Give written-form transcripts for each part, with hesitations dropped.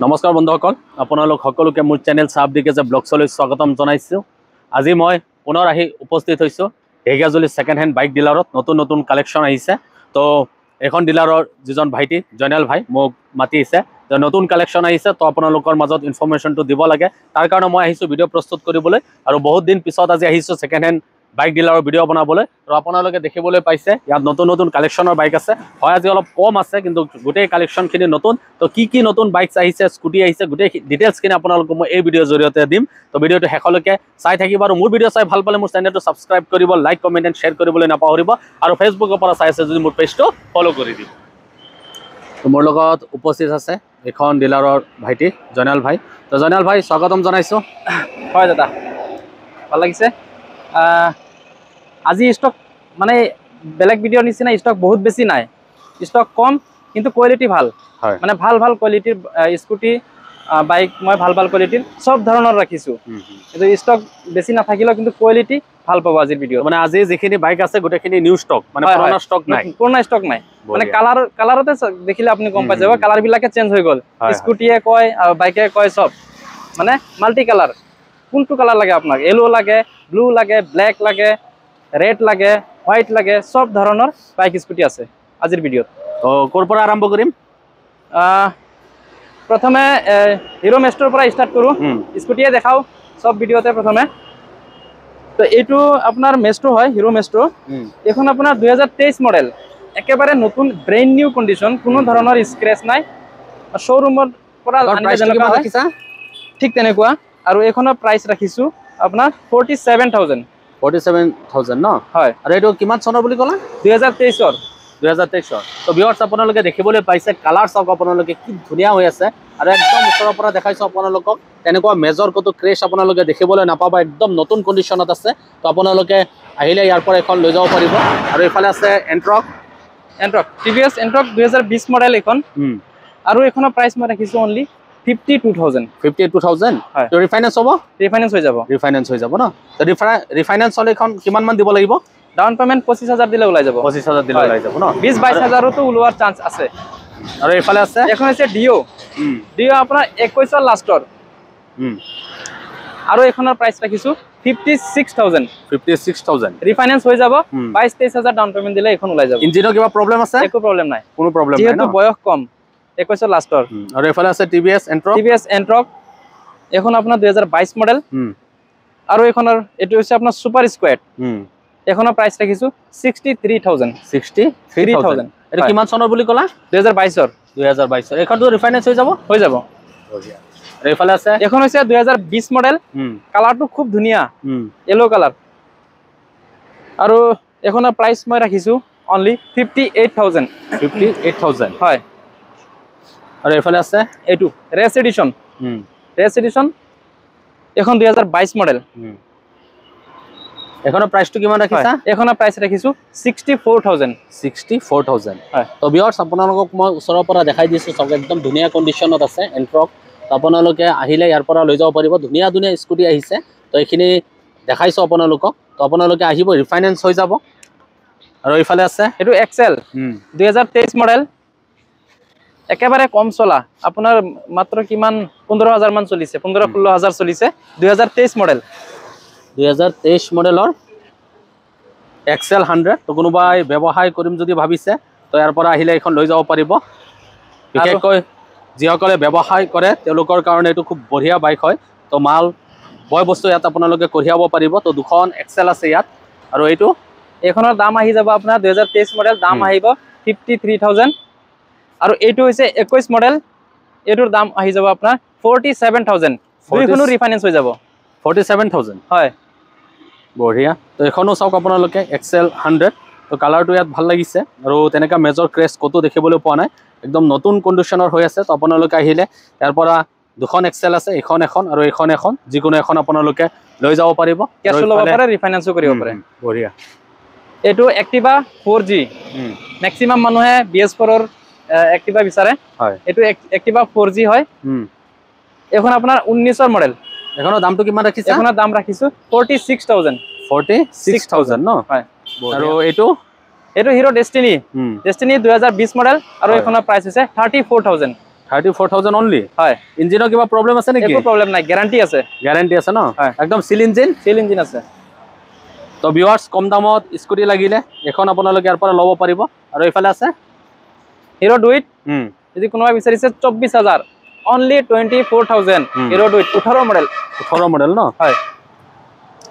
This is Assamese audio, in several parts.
নমস্কাৰ বন্ধুসকল, আপোনালোক সকলোকে মোৰ চেনেল চাবডিকেজে ব্লগছলৈ স্বাগতম জনাইছোঁ। আজি মই পুনৰ আহি উপস্থিত হৈছোঁ ঢেকীয়াজুলি ছেকেণ্ড হেণ্ড বাইক ডিলাৰত। নতুন কালেকশ্যন আহিছে। তো এখন ডিলাৰৰ যিজন ভাইটি জয়নাল ভাই মোক মাতিছে যে নতুন কালেকশ্যন আহিছে, তো আপোনালোকৰ মাজত ইনফৰমেশ্যনটো দিব লাগে। তাৰ কাৰণে মই আহিছোঁ ভিডিঅ' প্ৰস্তুত কৰিবলৈ। আৰু বহুত দিন পিছত আজি আহিছোঁ ছেকেণ্ড হেণ্ড বাইক ডিলাৰৰ ভিডিঅ' বনাবলৈ। আৰু আপোনালোকে দেখিবলৈ পাইছে ইয়াত নতুন কালেকশ্যনৰ বাইক আছে। হয়, আজি অলপ কম আছে, কিন্তু গোটেই কালেকশ্যনখিনি নতুন। তো কি নতুন বাইকছ আহিছে, স্কুটি আহিছে, গোটেই ডিটেইলছখিনি আপোনালোকক মই এই ভিডিঅ'ৰ জৰিয়তে দিম। তো ভিডিঅ'টো শেষলৈকে চাই থাকিব। আৰু মোৰ ভিডিঅ' চাই ভাল পালে মোৰ চেনেলটো ছাবস্ক্ৰাইব কৰিব, লাইক কমেণ্ট এণ্ড শ্বেয়াৰ কৰিবলৈ নাপাহৰিব। আৰু ফেচবুকৰ পৰা চাই আছে যদি মোৰ পেজটো ফ'ল' কৰি দিব। তো মোৰ লগত উপস্থিত আছে এখন ডিলাৰৰ ভাইটি জয়নাল ভাই। তো জয়নাল ভাই স্বাগতম জনাইছোঁ। হয় দাদা, ভাল লাগিছে। আজি ষ্টক মানে বেলেগ ভিডিঅ'ৰ নিচিনা ষ্টক বহুত বেছি নাই, ষ্টক কম কিন্তু কোৱালিটি ভাল। হয়, মানে ভাল কোৱালিটিৰ স্কুটি বাইক মই ভাল কোৱালিটিৰ সব ধৰণৰ ৰাখিছোঁ। কিন্তু ষ্টক বেছি নাথাকিলেও কিন্তু কোৱালিটি ভাল পাব আজিৰ ভিডিঅ'ত। মানে আজি যিখিনি বাইক আছে গোটেইখিনি নিউ ষ্টক, মানে পুৰণা ষ্টক নাই, পুৰণা ষ্টক নাই। মানে কালাৰতে দেখিলে আপুনি গম পাই যাব, কালাৰবিলাকে চেঞ্জ হৈ গ'ল। স্কুটিয়ে কয় আৰু বাইকে কয় চব মানে মাল্টি কালাৰ। কোনটো কালাৰ লাগে আপোনাক? য়েলো লাগে, ব্লু লাগে, ব্লেক লাগে, ৰেড লাগে, হোৱাইট লাগে, সব ধৰণৰ বাইক স্কুটি আছে আজিৰ ভিডিঅ'ত। তো ক'ৰ পৰা আৰম্ভ কৰিম? প্ৰথমে হিৰো মেষ্ট্ৰৰ পৰা ষ্টাৰ্ট কৰোঁ। স্কুটিয়ে দেখাওঁ সব ভিডিঅ'তে প্ৰথমে। তো এইটো আপোনাৰ মেষ্ট্ৰ হয়, হিৰো মেষ্ট্ৰ। এইখন আপোনাৰ 2023 মডেল, একেবাৰে নতুন ব্ৰেণ্ড নিউ কণ্ডিশ্যন, কোনো ধৰণৰ স্ক্ৰেচ নাই। শ্ব'ৰুমৰ পৰা ঠিক তেনেকুৱা। আৰু এইখনৰ প্ৰাইচ ৰাখিছোঁ আপোনাৰ 47,000। 47,000 ন? হয়। আৰু এইটো কিমান চনৰ বুলি ক'লা? 2023-ৰ। 2023-ৰ। তো ভিউৱাৰ্ছ আপোনালোকে দেখিবলৈ পাইছে, কালাৰ চাওক আপোনালোকে কি ধুনীয়া হৈ আছে। আৰু একদম ওচৰৰ পৰা দেখাইছোঁ আপোনালোকক, তেনেকুৱা মেজৰ ক'তো ক্ৰেছ আপোনালোকে দেখিবলৈ নাপাব, একদম নতুন কণ্ডিশ্যনত আছে। তো আপোনালোকে আহিলে ইয়াৰ পৰা এখন লৈ যাব পাৰিব। আৰু এইফালে আছে এণ্ট্ৰক TVS এণ্ট্ৰক 2020 মডেল এইখন। আৰু এইখনৰ প্ৰাইচ মই ৰাখিছোঁ অনলি 52,000। 52,000? হয়। তো ৰিফাইনেন্স হ'ব? ৰিফাইনেন্স হৈ যাব। ৰিফাইনেন্স হৈ যাব ন? তো ৰিফাইনেন্স হ'লে এইখন কিমানমান দিব লাগিব? ডাউন পেমেণ্ট 25,000 দিলে ওলাই যাব। 25,000 দিলে ওলাই যাব ন? 20-22,000তো ওলোৱাৰ চান্স আছে। আৰু এইফালে আছে এখন হৈছে ডিঅ' আপোনাৰ 21ৰ লাষ্টৰ। আৰু এইখনৰ প্ৰাইচ ৰাখিছোঁ 56,000। 56,000 ৰিফাইনেন্স হৈ যাব। 22-23,000 ডাউন পেমেণ্ট দিলে এইখন ওলাই যাব। ইঞ্জিনৰ কিবা প্ৰব্লেম আছে? একো প্ৰব্লেম নাই, কোনো প্ৰব্লেম নাই, যিহেতু বয়স কম। 21ৰ লাষ্টৰ। আৰু এইফালে আছে TVS এণ্ট্ৰক। এইখন আপোনাৰ 2022 মডেল। আৰু এইখনৰ এইটো হৈছে আপোনাৰ ছুপাৰ স্কোৱাড। এইখনৰ প্ৰাইচ ৰাখিছোঁ 63,000। 63,000। এইটো কিমান চনৰ বুলি ক'লা? 2022-ৰ। 2022-ৰ। এইখনটো ৰিফাইনেন্স হৈ যাব? হৈ যাব। আৰু এইফালে আছে এইখন হৈছে 2020 মডেল। কালাৰটো খুব ধুনীয়া, য়েলো কালাৰ। আৰু এইখনৰ প্ৰাইচ মই ৰাখিছোঁ অনলি 58,000। 58,000। হয়। আৰু এইফালে আছে এইটো ৰেচ এডিশ্যন। এইখন 2022 মডেল। এইখনৰ প্ৰাইচটো কিমান ৰাখিছা? এইখনৰ প্ৰাইচ ৰাখিছোঁ 64,000। 64,000। হয়। তো ভিউৱাৰ্ছ আপোনালোকক মই ওচৰৰ পৰা দেখাই দিছোঁ, চব একদম ধুনীয়া কণ্ডিশ্যনত আছে এণ্ট্ৰক। তো আপোনালোকে আহিলে ইয়াৰ পৰা লৈ যাব পাৰিব। ধুনীয়া স্কুটি আহিছে। তো এইখিনি দেখাইছোঁ আপোনালোকক। তো আপোনালোকে আহিব, ৰিফাইনেন্স হৈ যাব। আৰু এইফালে আছে এইটো এক্সেল 2023 মডেল, একেবাৰে কম চলা। আপোনাৰ মাত্ৰ কিমান 15,000 মান চলিছে, 15-16,000 চলিছে। 2023 মডেল। 2023 মডেলৰ XL 100। তো কোনোবাই ব্যৱসায় কৰিম যদি ভাবিছে, তো ইয়াৰ পৰা আহিলে এইখন লৈ যাব পাৰিব। বিশেষকৈ যিসকলে ব্যৱসায় কৰে তেওঁলোকৰ কাৰণে এইটো খুব বঢ়িয়া বাইক হয়। তো মাল বয় বস্তু ইয়াত আপোনালোকে কঢ়িয়াব পাৰিব। তো দুখন XL আছে ইয়াত। আৰু এইখনৰ দাম আহি যাব আপোনাৰ 2023 মডেল, দাম আহিব 53,000। আৰু এইটো হৈছে 21 মডেল, এইটোৰ দাম আহি যাব আপোনাৰ 47,000। দুইখনো ৰিফাইনেন্স হৈ যাব। 47,000। হয়, বঢ়িয়া। তো এইখনো চাওক আপোনালোকে XL 100। তো কালাৰটো ইয়াত ভাল লাগিছে। আৰু তেনেকুৱা মেজৰ ক্ৰেছ ক'তো দেখিবলৈ পোৱা নাই, একদম নতুন কণ্ডিশ্যনৰ হৈ আছে। তো আপোনালোকে আহিলে ইয়াৰ পৰা দুখন XL আছে, এইখন এখন আৰু এইখন এখন, যিকোনো এখন আপোনালোকে লৈ যাব পাৰিব। কেছো ল'ব পাৰে, ৰিফাইনেন্সো কৰিব পাৰে। বঢ়িয়া। এইটো এক্টিভা 4G। মেক্সিমাম মানুহে BS4-ৰ এক্টিভা বিচাৰে। হয়। এইটো এক্টিভা 4G হয়। এইখন আপোনাৰ 19ৰ মডেল। এইখনৰ দামটো কিমান ৰাখিছে? এইখনৰ দাম ৰাখিছোঁ 46,000। 46,000 ন? হয়। আৰু এইটো হিৰো ডেষ্টিনি 2020 মডেল। আৰু এইখনৰ প্ৰাইচ হৈছে 34,000। 34,000 অনলি হয় ইঞ্জিনৰ কিবা প্ৰবলেম আছে নেকি একো প্ৰবলেম নাই গ্যাৰান্টি আছে ন একদম সিল ইঞ্জিন আছে তো ভিউয়াৰ্স কম দামত স্কুটি লাগিলে এখন আপোনালোকে ইয়াৰ পৰা ল'ব পাৰিব আৰু এইফালে আছে হিৰো ডুইট যদি কোনোবা বিচাৰিছে 24,000 অনলি 24,000 হিৰো ডুইট 18 মডেল ন হয়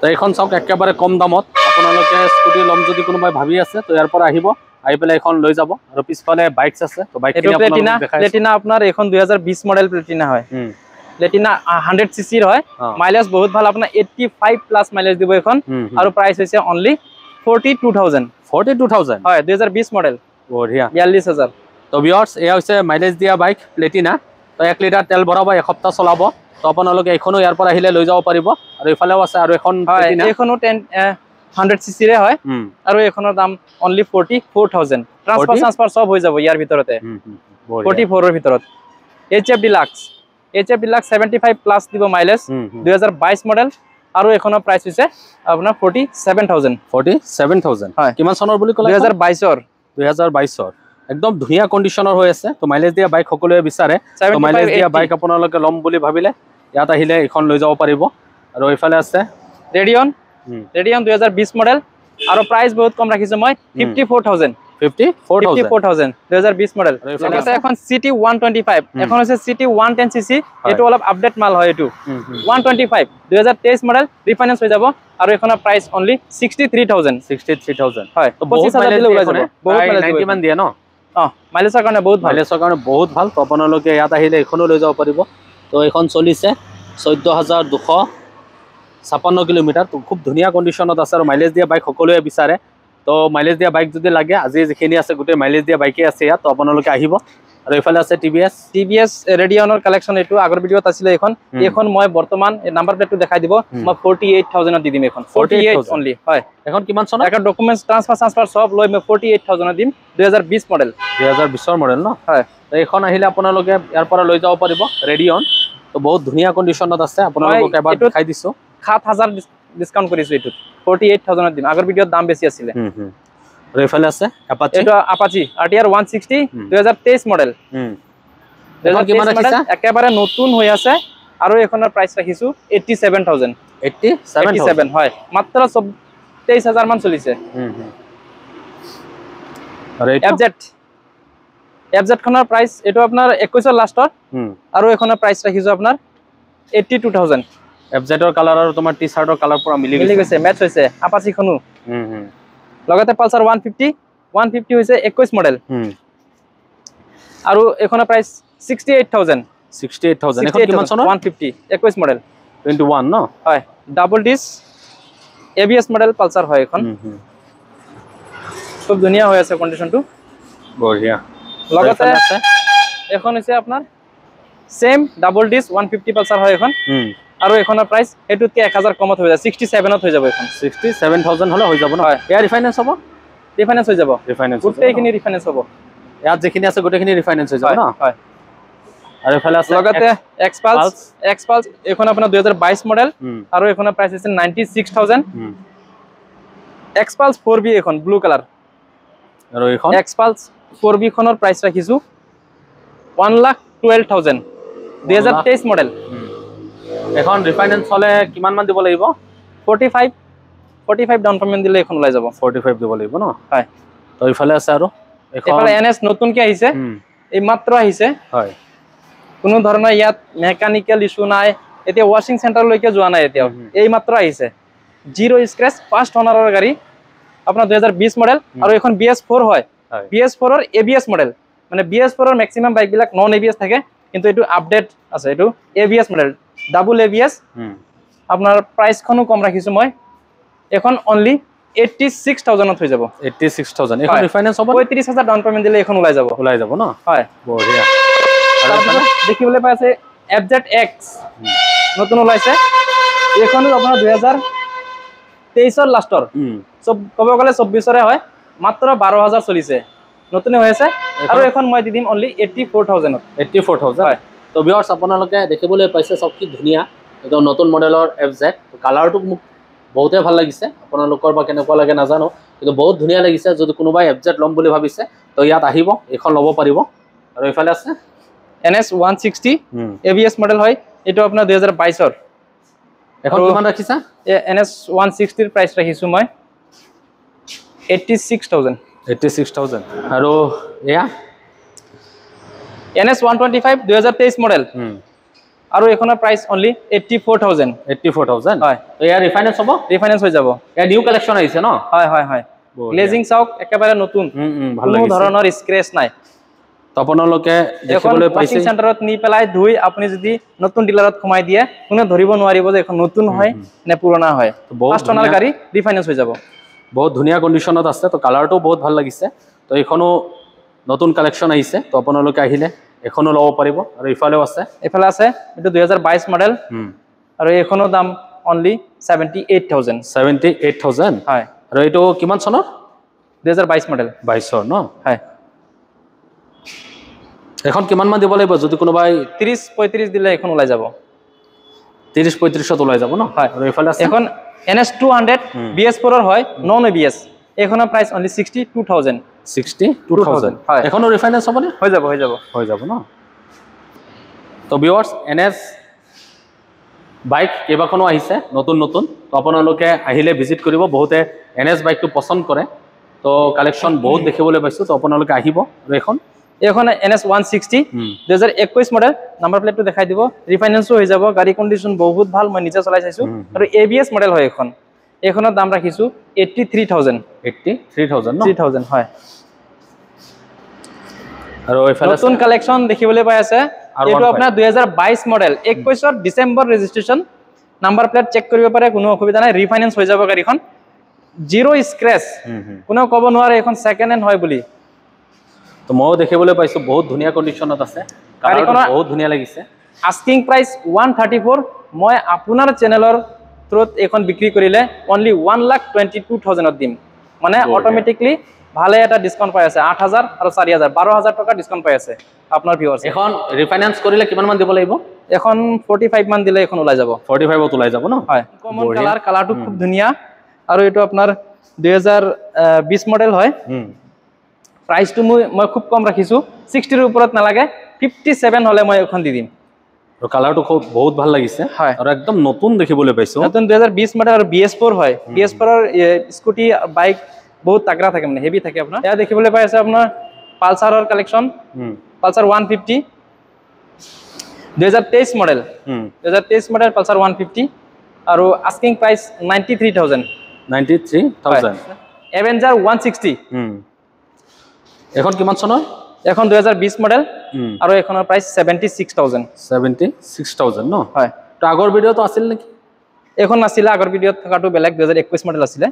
তো এখন চাওক একেবাৰে কম দামত আপোনালোকে স্কুটি ল'ম যদি কোনোবাই ভাবি আছে তো ইয়াৰ পৰা আহিব আহি পেলাই এখন লৈ যাব আৰু পিছফালে বাইকস আছে তো বাইক এটো প্লেটিনা আপোনাৰ এখন 2020 মডেল প্লেটিনা হয় প্লেটিনা 100 সিসিৰ হয় মাইলেজ বহুত ভাল আপোনাৰ 85 প্লাস মাইলেজ দিব এখন আৰু প্ৰাইস হৈছে অনলি 42,000 হয় 2020 মডেল বঢ়িয়া 42,000 তো ভিউয়ার্স এয়া হৈছে মাইলেজ দিয়া বাইক প্লেটিনা তো 1 লিটাৰ তেল ভৰাব এসপ্তাহ চলাব তো আপোনালোকে এখনো ইয়াৰ পৰা আহিলে লৈ যাব পাৰিব আৰু ইফালেও আছে আৰু এখন প্লেটিনা এখনো 100 সিসিৰে হয় আৰু এখনৰ দাম অনলি 44,000 ট্ৰান্সফাৰ সব হৈ যাব ইয়াৰ ভিতৰতে 44 ৰ ভিতৰত HF ডিলাক্স 75 প্লাস দিব মাইলেজ 2022 মডেল আৰু এখনৰ প্ৰাইস হৈছে আপোনাৰ 47,000 হয় কিমান চনৰ বুলি ক'লে 2022 একদম ধুনীয়া কন্ডিশনৰ হৈ আছে তো মাইলেজ দিয়া বাইক সকলোৱে বিচাৰে তো মাইলেজ দিয়া বাইক আপোনালোকে ল'ম বুলি ভাবিলে ইয়াত আহিলে এখন লৈ যাব পাৰিব আৰু এইফালে আছে ৰেডিয়ন 2020 মডেল আৰু প্ৰাইস বহুত কম ৰাখিছো মই 54,000 2020 মডেল লগতে এখন সিটি 125 এখন আছে সিটি 110 সিসি এটো অলপ আপডেট মাল হয় এটো 125 2023 মডেল রিফাইন্যান্স হৈ যাব আৰু এখনৰ প্ৰাইস অনলি 63,000 হয় তো 25,000 দিলে ওলাই যাব বহুত মাইলেজ 90 মান দিয়ে ন মাইলেজৰ কাৰণে বহুত ভাল তো আপোনালোকে ইয়াত আহিলে এখনো লৈ যাব পাৰিব তো এখন চলিছে 14,256 কিলোমিটাৰ তো খুব ধুনীয়া কন্ডিশনত আছে আৰু মাইলেজ দিয়া বাইক সকলোৱে বিচাৰে তো মাইলেজ দিয়া বাইক যদি লাগে আজি যিখিনি আছে গোটেই মাইলেজ দিয়া বাইকে আছে ইয়াত তো আপোনালোকে আহিব আৰু এইফালে আছে টিভিএস ৰেডিয়নৰ কালেকশন এটো আগৰ ভিডিওত আছিল এখন মই বৰ্তমান নাম্বাৰ প্লেটটো দেখাই দিব মই 48,000 দি দিম এখন 48 অনলি হয় এখন কিমান চন এটা ডকুমেন্টস ট্ৰান্সফাৰ সব লৈ মই 48,000 দিম 2020 মডেল 2020 ৰ মডেল ন হয় তো এখন আহিলে আপোনালোকে ইয়াৰ পৰা লৈ যাব পাৰিব ৰেডিয়ন তো বহুত ধুনীয়া কন্ডিশনত আছে আপোনালোকক এবাৰ দেখাই দিছো 7,000 ডিসকাউন্ট কৰিছো এটো 48,000 দিম আগৰ ভিডিওত দাম বেছি আছিল ৰেফালে আছে অ্যাপাচি এটো অ্যাপাচি RTR 160 2023 মডেল এখন কিমান ৰাখিছা একেবাৰে নতুন হৈ আছে আৰু এখনৰ প্ৰাইস ৰাখিছো 87,000 হয় মাত্ৰ 23,000 মান চলিছে আৰু FZ খনৰ প্ৰাইস এটো আপোনাৰ 21 লাষ্টৰ আৰু এখনৰ প্ৰাইস ৰাখিছো আপোনাৰ 82,000 FZ ৰ কালাৰ আৰু তোমাৰ টি-শাৰ্টৰ কালাৰ পুৰা মিলি গৈছে মেচ হৈছে আপাচি খনো লগতে পালসাৰ 150 হৈছে 21 মডেল আৰু এখনৰ প্ৰাইস 68,000 এখন কিমান চনৰ 150 21 মডেল 21 ন হয় double dish ABS model Pulsar হয় এখন খুব ধুনীয়া হৈ আছে কন্ডিশনটো বঢ়িয়া লগতে এখন হৈছে আপোনাৰ সেম ডাবল ডিস 150 পালসাৰ হয় এখন আৰু এখনৰ প্ৰাইস এটুতকে 1000 কমত হৈ যায় 67 ত হৈ যাব এখন 67,000 হলে হৈ যাব ন এয়া ৰিফাইন্যান্স হ'ব ৰিফাইন্যান্স হৈ যাব গোটেইখিনি ৰিফাইন্যান্স হ'ব ইয়াত যেখিনি আছে গোটেইখিনি ৰিফাইন্যান্স হৈ যাব ন হয় আৰু এফালে আছে লগতে এক্সপালস এখন আপোনাৰ 2022 মডেল আৰু এখনৰ প্ৰাইস আছে 96,000 এক্সপালস 4B এখন ব্লু কালাৰ আৰু এখন এক্সপালস 4B খনৰ প্ৰাইস ৰাখিছো 1,12,000 2023 মডেল এখন ৰিফাইন্যান্স হলে কিমান মান দিব লাগিব 45 ডাউন পেমেন্ট দিলে এখন ওলাই যাব 45 দিব লাগিব ন হয় তো ইফালে আছে আৰু এফালে NS নতুনকে আহিছে এই মাত্ৰ আহিছে হয় কোনো ধৰণৰ ইয়াত মেকানিক্যাল ইস্যু নাই এতিয়া ওয়াশিং সেন্টাৰ লৈকে যোৱা নাই এতিয়া এই মাত্ৰ আহিছে জিৰো স্ক্ৰ্যাচ ফাৰ্স্ট ওনাৰৰ গাড়ী আপোনাৰ 2020 মডেল আৰু এখন BS4 হয় BS4 ৰ ABS মডেল মানে BS4 ৰ ম্যাক্সিমাম বাইক বিলাক নন ABS থাকে কিন্তু এটো আপডেট আছে এটো ABS মডেল ডাবল ABS আপোনাৰ প্ৰাইস খনো কম ৰাখিছো মই এখন অনলি 86,000 ত হৈ যাব 86,000 এখন ৰিফাইন্যান্স হ'ব 35,000 ডাউন পেমেন্ট দিলে এখন ওলাই যাব ন হয় বঢ়িয়া আৰু দেখিবলৈ পাই আছে FZX নতুন ওলাইছে এখনো আপোনাৰ 2023 ৰ লাষ্টৰ সব কব গলে 24 ৰে হয় মাত্ৰ 12,000 চলিছে নতুনে হৈ আছে আৰু এখন মই দি দিম অনলি 84,000 হয় তো ভিউয়াৰ্স আপোনালোকে দেখিবলৈ পাইছে সব কি ধুনীয়া এটা নতুন মডেলৰ FZ কালাৰটো মোক বহুতে ভাল লাগিছে আপোনালোকৰ বা কেনেকুৱা লাগে নাজানো কিন্তু বহুত ধুনীয়া লাগিছে যদি কোনোবাই FZ লম বুলি ভাবিছে তো ইয়াত আহিব এখন ল'ব পাৰিব আৰু ইফালে আছে NS 160 ABS মডেল হয় এটো আপোনাৰ 2022 ৰ এখন কিমান ৰাখিছা NS 160 ৰ প্ৰাইস ৰাখিছো মই 86000 আৰু এয়া NS 125 2023 মডেল আৰু এখনৰ প্ৰাইস অনলি 84000 হয় এয়া ৰিফাইনেন্স হ'ব ৰিফাইনেন্স হৈ যাব এয়া নিউ কালেকশন আহিছে ন হয় গ্লেজিং চাওক একেবাৰে নতুন ভাল কোনো লাগিছে ধৰণৰ স্ক্ৰেচ নাই তো আপোনালোকে দেখিবলৈ পাইছে ওয়াশিং সেন্টাৰত নি পেলাই ধুই আপুনি যদি নতুন ডিলাৰত কমাই দিয়ে কোনো ধৰিব নোৱাৰিব যে এখন নতুন হয় নে পুৰণা হয় ফাৰ্ষ্ট অনাৰ গাড়ী ৰিফাইনেন্স হৈ যাব বহুত ধুনীয়া কন্ডিশনত আছে তো কালাৰটো বহুত ভাল লাগিছে তো এইখনো নতুন কালেকশন আহিছে তো আপোনালোকে আহিলে এখনো লব পাৰিব আৰু ইফালেও আছে এফালে আছে এটো 2022 মডেল আৰু এখনৰ দাম অনলি 78000 হয় আৰু এটো কিমান চনৰ 2022 মডেল 22 ন হয় এখন কিমান মান দিব লাগিব যদি কোনোবাই 30-35 দিলে এখন ওলাই যাব 30-35 ওলাই যাব ন আৰু ইফালে আছে এখন NS 200 BS4 ৰ হয় নন ABS এখনৰ প্ৰাইস অনলি 62000 হয় এখনো ৰিফাইনেন্স হ'ব নে হৈ যাব ন তো ভিউয়াৰ্স NS বাইক কেইবাখনো আহিছে নতুন তো আপোনালোকে আহিলে ভিজিট কৰিব বহুতে NS বাইকটো পছন্দ কৰে তো কালেকশন বহুত দেখিবলৈ পাইছো তো আপোনালোকে আহিব আৰু এখন NS 160 2021 মডেল নাম্বাৰ প্লেটটো দেখাই দিব ৰিফাইনেন্সও হৈ যাব গাড়ী কন্ডিশন বহুত ভাল মই নিজে চলাই চাইছো আৰু ABS মডেল হয় এখনৰ দাম ৰাখিছো 83000 ন 3000 হয় আৰু এফালে নতুন কালেকশন দেখিবলৈ পাই আছে এটো আপোনাৰ 2022 model 21 December registration number plate check কৰিব পাৰে কোনো অসুবিধা নাই ৰিফাইনেন্স হৈ যাব গাড়ীখন জিৰো স্ক্ৰেচ কোনো ক'ব নোৱাৰে এখন সেকেন্ড হ্যান্ড হয় বুলি তো মই দেখিবলৈ পাইছো বহুত ধুনীয়া কন্ডিশনত আছে গাড়ীখন বহুত ধুনীয়া লাগিছে আস্কিং প্ৰাইস 134 মই আপোনাৰ চেনেলৰ থ্ৰুত এখন বিক্ৰী কৰিলে অনলি 1,22,000 দিম মানে অটোমেটিকলি ভালে এটা ডিসকাউন্ট পাই আছে 8000 আৰু 4000 12000 টকা ডিসকাউন্ট পাই আছে আপোনাৰ ভিউয়াৰ্স এখন ৰিফাইনেন্স কৰিলে কিমান মান দিব লাগিব এখন 45 মান দিলে এখন ওলাই যাব 45 ত ওলাই যাব ন হয় কমন কালাৰটো খুব ধুনীয়া আৰু এটো আপোনাৰ 2020 মডেল হয় প্ৰাইসটো মই খুব কম ৰাখিছো 60 ৰ ওপৰত নালাগে 57 হলে মই এখন দি দিম আৰু কালাৰটো খুব বহুত ভাল লাগিছে আৰু একদম নতুন দেখিবলৈ পাইছো নতুন 2020 মডেল আৰু BS4 হয় BS4 ৰ স্কুটি বাইক বহুত তাগৰা থাকে মানে হেভি থাকে আপোনাৰ এয়া দেখিবলৈ পাই আছে আপোনাৰ পালসাৰৰ collection Pulsar 150 2023 model 2023 model Pulsar 150 আৰু আস্কিং প্ৰাইস 93000 এভেঞ্জাৰ 160 এখন কিমান চনৰ এখন 2020 মডেল আৰু এখনৰ প্ৰাইস 76000 ন হয় তো আগৰ ভিডিওটো আছিল নেকি এখন আছিল আগৰ ভিডিওত থকাটো বেলেগ 2021 মডেল আছিল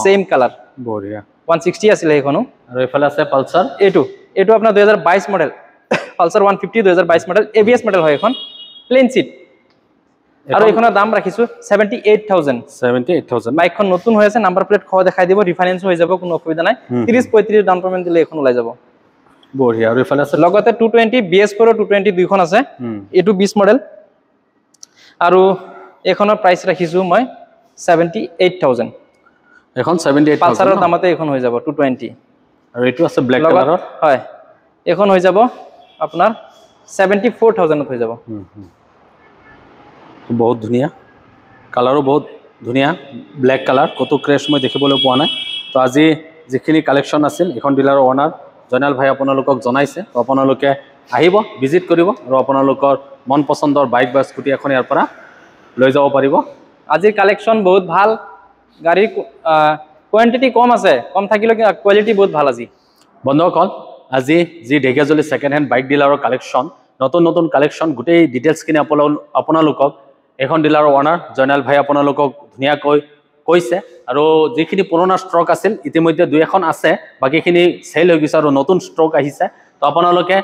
সেম কালাৰ বঢ়িয়া 160 আছিল এখনো আৰু এফালে আছে পালসাৰ এটো আপোনাৰ 2022 model Pulsar 150 2022 model ABS model হয় এখন প্লেন সিট আৰু এখনৰ দাম ৰাখিছো 78000 বাইকখন নতুন হৈ আছে নাম্বাৰ প্লেট খোৱা দেখাই দিব ৰিফাইনেন্স হৈ যাব কোনো অসুবিধা নাই 30-35 ডাউন পেমেন্ট দিলে এখন ওলাই যাব বঢ়িয়া আৰু এফালে আছে লগতে 220 BS4 220 দুইখন আছে এটো 20 মডেল আৰু এখনৰ প্ৰাইস ৰাখিছো মই 78000 এখন 78000 পালসাৰৰ দামতে এখন হৈ যাব 220 আৰু এটো আছে ব্ল্যাক কালাৰৰ হয় এখন হৈ যাব আপোনাৰ 74000 হৈ যাব বহুত ধুনীয়া কালাৰো বহুত ধুনীয়া ব্ল্যাক কালাৰ কত ক্ৰেশ মই দেখিবলৈ পোৱা নাই তো আজি যিখিনি কালেকশন আছিল এখন ডিলাৰৰ ওনাৰ জয়নাল ভাই আপোনালোকক জনাইছে তো আপোনালোকে আহিব ভিজিট কৰিব আৰু আপোনালোকৰ মন পছন্দৰ বাইক বা স্কুটি এখন ইয়াৰ পৰা লৈ যাব পাৰিব আজিৰ কালেকশন বহুত ভাল গাড়ীৰ কোৱান্টিটি কম আছে কম থাকিলে কোৱালিটি বহুত ভাল আজি বন্ধুসকল আজি যি ঢেকিয়াজুলি সেকেন্ড হ্যান্ড বাইক ডিলাৰৰ কালেকশন নতুন কালেকশন গোটেই ডিটেইলছখিনি আপোনালোকক এখন ডিলাৰৰ ওনাৰ জয়নাল ভাই আপোনালোকক ধুনীয়াকৈ কৈছে আৰু যিখিনি পুৰণা ষ্টক আছিল ইতিমধ্যে দুই এখন আছে বাকিখিনি সেল হৈ গৈছে আৰু নতুন ষ্টক আহিছে তো আপোনালোকে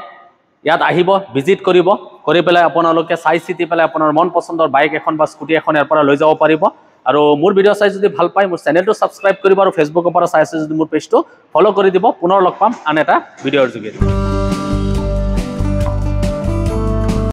ইয়াত আহিব ভিজিট কৰিব কৰি পেলাই আপোনালোকে চাই চিতি পেলাই আপোনাৰ মন পছন্দৰ বাইক এখন বা স্কুটি এখন ইয়াৰ পৰা লৈ যাব পাৰিব আৰু মোৰ ভিডিও চাই যদি ভাল পায় মোৰ চেনেলটো সাবস্ক্ৰাইব কৰিব আৰু ফেসবুকৰ পৰা চাই আছে যদি মোৰ পেজটো ফলো কৰি দিব পুনৰ লগ পাম আন এটা ভিডিওৰ যোগেদি